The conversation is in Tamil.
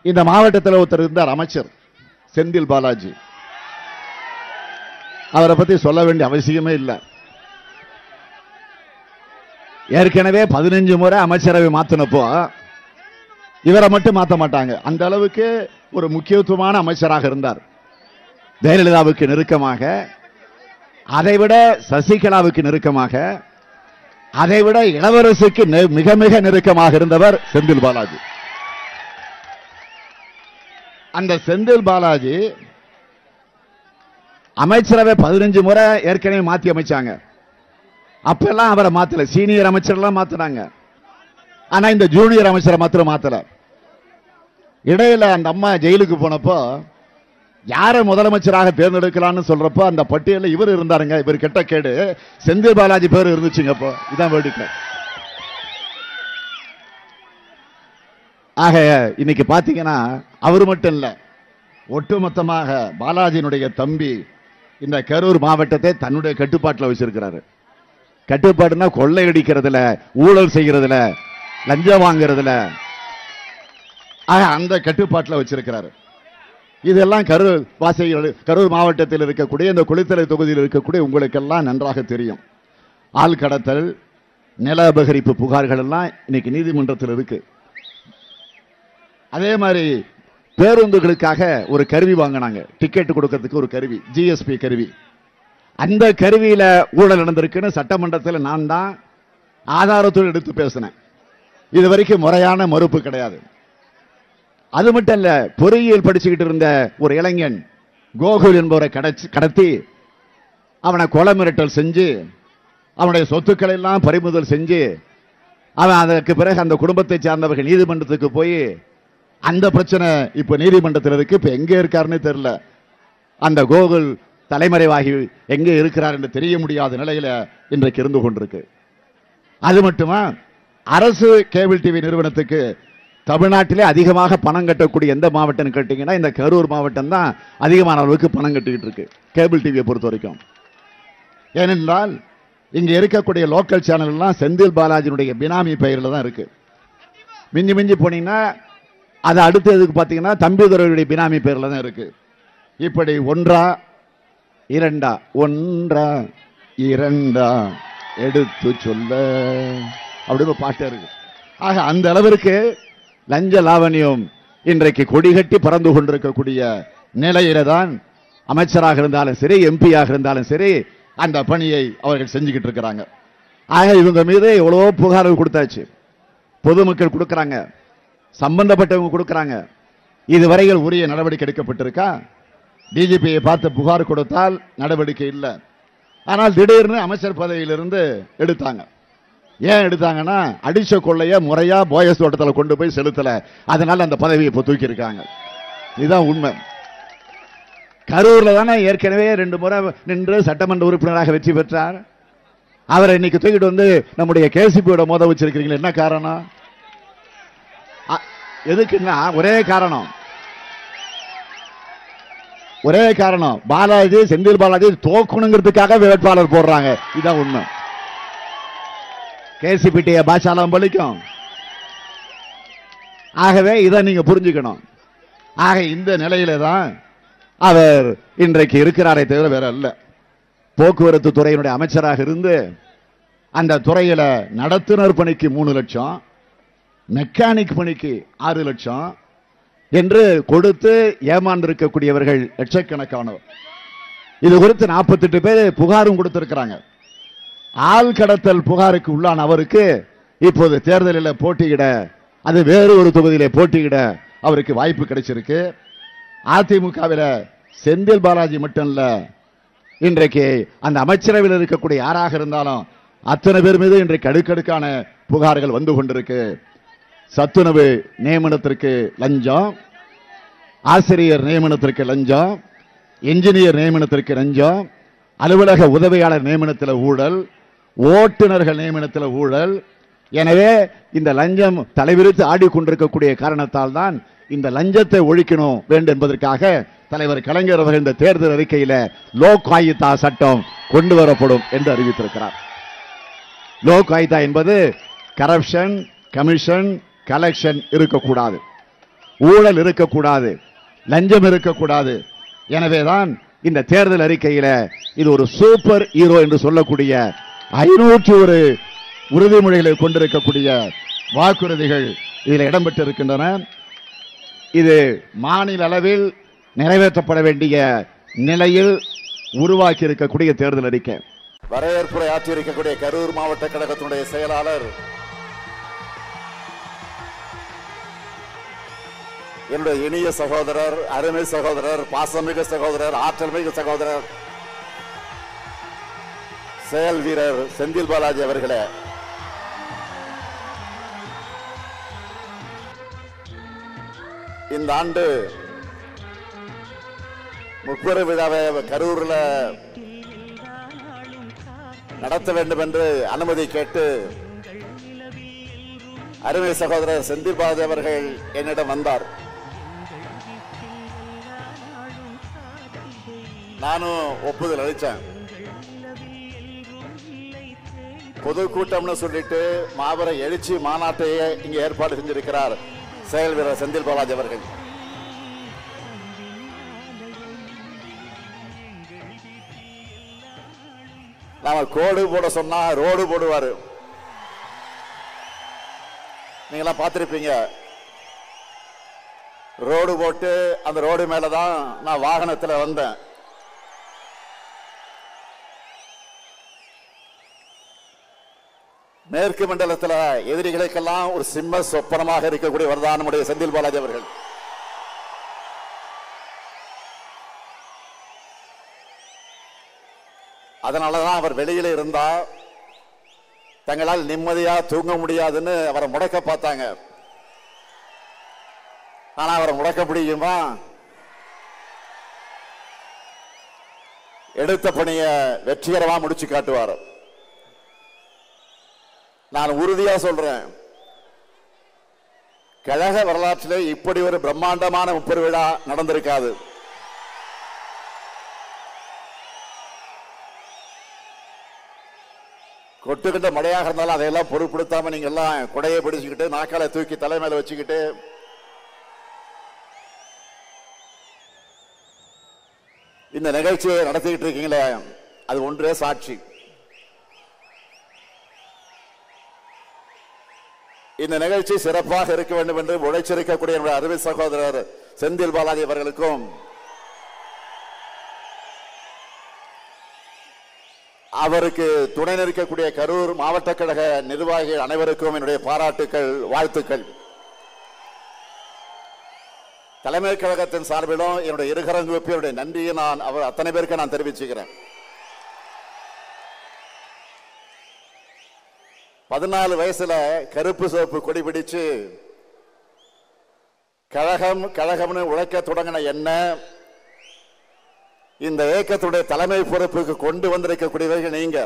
இந்த மாவட்டத்தில் ஒருத்தர் இருந்தார், அமைச்சர் செந்தில் பாலாஜி. அவரை பத்தி சொல்ல வேண்டிய அவசியமே இல்லை. ஏற்கனவே 15 முறை அமைச்சரவை மாத்தினப்போ இவரை மட்டும் மாற்ற மாட்டாங்க. அந்த அளவுக்கு ஒரு முக்கியத்துவமான அமைச்சராக இருந்தார். ஜெயலலிதாவுக்கு நெருக்கமாக, அதைவிட சசிகலாவுக்கு நெருக்கமாக, அதைவிட இளவரசுக்கு மிக மிக நெருக்கமாக இருந்தவர் செந்தில் பாலாஜி. அந்த செந்தில் பாலாஜி அமைச்சரவை 15 முறை ஏற்கனவே மாத்தி அமைச்சாங்க. அப்பெல்லாம் அவரை மாத்தல, சீனியர் அமைச்சர்லாம் மாத்தினாங்க. ஆனா இந்த ஜூனியர் அமைச்சரை மாத்திரம் மாத்தல. இடையில அந்த அம்மா ஜெயிலுக்கு போனப்போ யாரை முதலமைச்சராக தேர்ந்தெடுக்கலாம்னு சொல்றப்போ அந்த பட்டியலில் இவர் இருந்தாருங்க. இவர் கெட்ட கேடு செந்தில் பாலாஜி பேர் இருந்துச்சுங்க. அப்போ இதான் வேடிக்கை. ஆக இன்னைக்கு பாத்தீங்கன்னா அவர் மட்டும் இல்ல, ஒட்டுமொத்தமாக பாலாஜியினுடைய தம்பி இந்த கரூர் மாவட்டத்தை தன்னுடைய கட்டுப்பாட்டில் வச்சிருக்கிறாரு. கட்டுப்பாடுனா கொள்ளையடிக்கிறதுல, ஊழல் செய்கிறதுல, லஞ்சம் வாங்குறதுல, அந்த கட்டுப்பாட்டில் வச்சிருக்கிறாரு. இதெல்லாம் கரூர் வாசிகள், கரூர் மாவட்டத்தில் இருக்கக்கூடிய இந்த குளித்தலை தொகுதியில் இருக்கக்கூடிய உங்களுக்கெல்லாம் நன்றாக தெரியும். ஆள் கடத்தல், நில அபகரிப்பு புகார்கள் எல்லாம் இன்னைக்கு நீதிமன்றத்தில் இருக்கு. அதே மாதிரி பேருந்துகளுக்காக ஒரு கருவி வாங்கினாங்க, டிக்கெட் கொடுக்கிறதுக்கு ஒரு கருவி, ஜிஎஸ்பி கருவி. அந்த கருவியில ஊழல் நடந்திருக்குன்னு சட்டமன்றத்தில் நான் தான் ஆதாரத்தோடு எடுத்து பேசினேன். இது வரைக்கும் முறையான மறுப்பு கிடையாது. அது மட்டும் இல்ல, பொறியியல் படிச்சுக்கிட்டு இருந்த ஒரு இளைஞன் கோகுல் என்பவரை கடத்தி அவனை கொலை மிரட்டல் செஞ்சு அவனுடைய சொத்துக்களை எல்லாம் பறிமுதல் செஞ்சு அவன் அதற்கு பிறகு அந்த குடும்பத்தை சார்ந்தவர்கள் நீதிமன்றத்துக்கு போய் அந்த பிரச்சனை இப்ப நீதிமன்றத்தில் இருக்கு. இப்ப எங்க இருக்காருன்னு தெரியல. அந்த கோகுல் தலைமறைவாகி எங்கே இருக்கிறார் என்று தெரிய முடியாத நிலையில இன்றைக்கு இருந்து கொண்டிருக்கு. அது மட்டுமா, அரசு கேபிள் டிவி நிறுவனத்துக்கு தமிழ்நாட்டிலே அதிகமாக பணம் கட்டக்கூடிய எந்த மாவட்டம் கேட்டீங்கன்னா இந்த கரூர் மாவட்டம் தான் அதிகமான அளவுக்கு பணம் கட்டிக்கிட்டு இருக்கு கேபிள் டிவியை பொறுத்த வரைக்கும். ஏனென்றால் இங்க இருக்கக்கூடிய லோக்கல் சேனல் எல்லாம் செந்தில் பாலாஜியினுடைய பினாமி பெயரில் தான் இருக்கு. மிஞ்சி மிஞ்சி போனீங்கன்னா அது அடுத்ததுக்கு பார்த்தீங்கன்னா தம்பிதுரையுடைய பினாமி பெயரில் தான் இருக்கு. இப்படி ஒன்றா இரண்டா எடுத்து சொல்ல அப்படின்னு பாட்டு இருக்கு. ஆக அந்த அளவிற்கு லஞ்ச லாவணியம் இன்றைக்கு கொடிகட்டி பறந்து கொண்டிருக்கக்கூடிய நிலையில தான் அமைச்சராக இருந்தாலும் சரி, எம்பியாக இருந்தாலும் சரி, அந்த பணியை அவர்கள் செஞ்சுக்கிட்டு இருக்கிறாங்க. ஆக இவங்க மீது எவ்வளவோ புகார்கள் கொடுத்தாச்சு, பொதுமக்கள் கொடுக்கிறாங்க, சம்பந்தப்பட்டவங்க கொடுக்கிறாங்க. இதுவரையில் உரிய நடவடிக்கை எடுக்கப்பட்டிருக்கா? டிஜிபியை பார்த்து புகார் கொடுத்தால் நடவடிக்கை இல்லை. ஆனால் திடீர்னு அமைச்சர் பதவியிலிருந்து எடுத்தாங்க. ஏன் எடுத்தாங்கன்னா அடிச்ச கொள்ளைய முறையா போயஸ் தோட்டத்தில் கொண்டு போய் செலுத்தல, அதனால அந்த பதவியை இப்போ தூக்கி இருக்காங்க. இதுதான் உண்மை. கரூர்ல தானே ஏற்கனவே 2 முறை நின்று சட்டமன்ற உறுப்பினராக வெற்றி பெற்றார். அவரை இன்னைக்கு தூக்கிட்டு வந்து நம்முடைய கேசிபியோட மோத வச்சிருக்கீங்களா? என்ன காரணம்? எதுக்குன்னா ஒரே காரணம் பாலாஜி, செந்தில் பாலாஜி தோக்கணுங்கிறதுக்காக வேட்பாளர் போடுறாங்க. இதான் உண்மை. கேசிபிட்டிய பாஷாலாம் பலிக்கும். ஆகவே இதை நீங்க புரிஞ்சுக்கணும். ஆக இந்த நிலையில தான் அவர் இன்றைக்கு இருக்கிறாரே தவிர வேற அல்ல. போக்குவரத்து துறையினுடைய அமைச்சராக இருந்து அந்த துறையில நடத்துனர் பணிக்கு 3 லட்சம், மெக்கானிக் பணிக்கு 6 லட்சம் என்று கொடுத்து ஏமாந்திருக்கக்கூடியவர்கள் லட்சக்கணக்கானவர். இது குறித்து 48 பேர் புகாரும் கொடுத்திருக்கிறாங்க. ஆள் கடத்தல் புகாருக்கு உள்ளான அவருக்கு இப்போது தேர்தலில் போட்டியிட, அது வேறு ஒரு தொகுதியிலே போட்டியிட அவருக்கு வாய்ப்பு கிடைச்சிருக்கு. அதிமுகவில் செந்தில் பாலாஜி மட்டும் இல்ல, இன்றைக்கு அந்த அமைச்சரவையில் இருக்கக்கூடிய யாராக இருந்தாலும் அத்தனை பேர் மீது இன்றைக்கு அடுக்கடுக்கான புகார்கள் வந்து கொண்டிருக்கு. சத்துணவு நியமனத்திற்கு லஞ்சம், ஆசிரியர் நியமனத்திற்கு லஞ்சம், என்ஜினியர் நியமனத்திற்கு லஞ்சம், அலுவலக உதவியாளர் நியமனத்தில் ஊழல், ஓட்டுநர்கள் நியமனத்தில் ஊழல். எனவே இந்த லஞ்சம் தலைவிரித்து ஆடிக்கொண்டிருக்கக்கூடிய காரணத்தால் தான் இந்த லஞ்சத்தை ஒழிக்கணும் வேண்டும் என்பதற்காக தலைவர் கலைஞர் அவர்கள் இந்த தேர்தல் அறிக்கையில லோக் ஆயுக்தா சட்டம் கொண்டு வரப்படும் என்று அறிவித்திருக்கிறார். லோக் ஆயுக்தா என்பது கரப்ஷன், கமிஷன், கலெக்ஷன் இருக்கக்கூடாது. ஊழல் இருக்கக்கூடாது, லஞ்சம் இருக்கக்கூடாது. எனவேதான் இந்த தேர்தல் அறிக்கையில இது ஒரு சூப்பர் ஹீரோ என்று சொல்லக்கூடிய 501 உறுதிமொழிகளை கொண்டிருக்கக்கூடிய வாக்குறுதிகள் இதில் இடம்பெற்றிருக்கின்றன. இது மாநில அளவில் நிறைவேற்றப்பட வேண்டிய நிலையில் உருவாக்கி இருக்கக்கூடிய தேர்தல் அறிக்கை. வரவேற்புரை ஆற்றியிருக்கக்கூடிய கரூர் மாவட்ட கழகத்தினுடைய செயலாளர் என்னுடைய இனிய சகோதரர், அருமை சகோதரர், பாசமிகு சகோதரர், ஆற்றல் மிகு சகோதரர், செயல் வீரர் செந்தில் பாலாஜி அவர்களே, இந்த ஆண்டு முப்பெரு விழாவை கரூர்ல நடத்த வேண்டும் என்று அனுமதி கேட்டு அருமை சகோதரர் செந்தில் பாலாஜி அவர்கள் என்னிடம் வந்தார். நானும் ஒப்புதல் அளித்தேன். பொதுக்கூட்டம்னு சொல்லிட்டு மாபெரும் எழுச்சி மாநாட்டையே இங்கே ஏற்பாடு செஞ்சிருக்கிறார் செயல் வீரர் செந்தில் பாலாஜி அவர்கள். நாம கோடு போட சொன்னா ரோடு போடுவாரு. நீங்களாம் பார்த்திருப்பீங்க. ரோடு போட்டு அந்த ரோடு மேலதான் நான் வாகனத்தில் வந்தேன். மேற்கு மண்டலத்தில் எதிரிகளுக்கெல்லாம் ஒரு சிம்ம சொப்பனமாக இருக்கக்கூடிய வரதான் நம்முடைய செந்தில் பாலாஜி அவர்கள். அதனாலதான் அவர் வெளியில இருந்தா தங்களால் நிம்மதியா தூங்க முடியாதுன்னு அவரை முடக்க பார்த்தாங்க. ஆனா அவரை முடக்க முடியுமா? எடுத்த பணியை வெற்றிகரமா முடிச்சு காட்டுவார். நான் உறுதியா சொல்றேன், கழக வரலாற்றிலே இப்படி ஒரு பிரம்மாண்டமான முப்பெரு விழா நடந்திருக்காது. கொட்டுக்கிட்ட மழையாக இருந்தாலும் அதையெல்லாம் பொருட்படுத்தாம நீங்க எல்லாம் குடையை பிடிச்சுக்கிட்டு நாக்கால தூக்கி தலைமையில வச்சுக்கிட்டு இந்த நிகழ்ச்சியை நடத்திக்கிட்டு இருக்கீங்களே, அது ஒன்றே சாட்சி. இந்த நிகழ்ச்சி சிறப்பாக இருக்க வேண்டும் என்று உழைச்சிருக்கக்கூடிய என்னுடைய அருமை சகோதரர் செந்தில் பாலாஜி அவர்களுக்கும் அவருக்கு துணை நிற்கக்கூடிய கரூர் மாவட்ட கழக நிர்வாகிகள் அனைவருக்கும் என்னுடைய பாராட்டுக்கள், வாழ்த்துக்கள். தலைமை கழகத்தின் சார்பிலும் என்னுடைய இருகரங்குடைய நன்றியை நான் அவர் அத்தனை பேருக்கு நான் தெரிவிச்சுக்கிறேன். 14 வயசுல கருப்பு சிவப்பு கொடி பிடிச்சு கழகம் கழகம்னு உழைக்க தொடங்கின என்ன இந்த இயக்கத்துடைய தலைமை பொறுப்புக்கு கொண்டு வந்திருக்கக்கூடியவர்கள் நீங்க.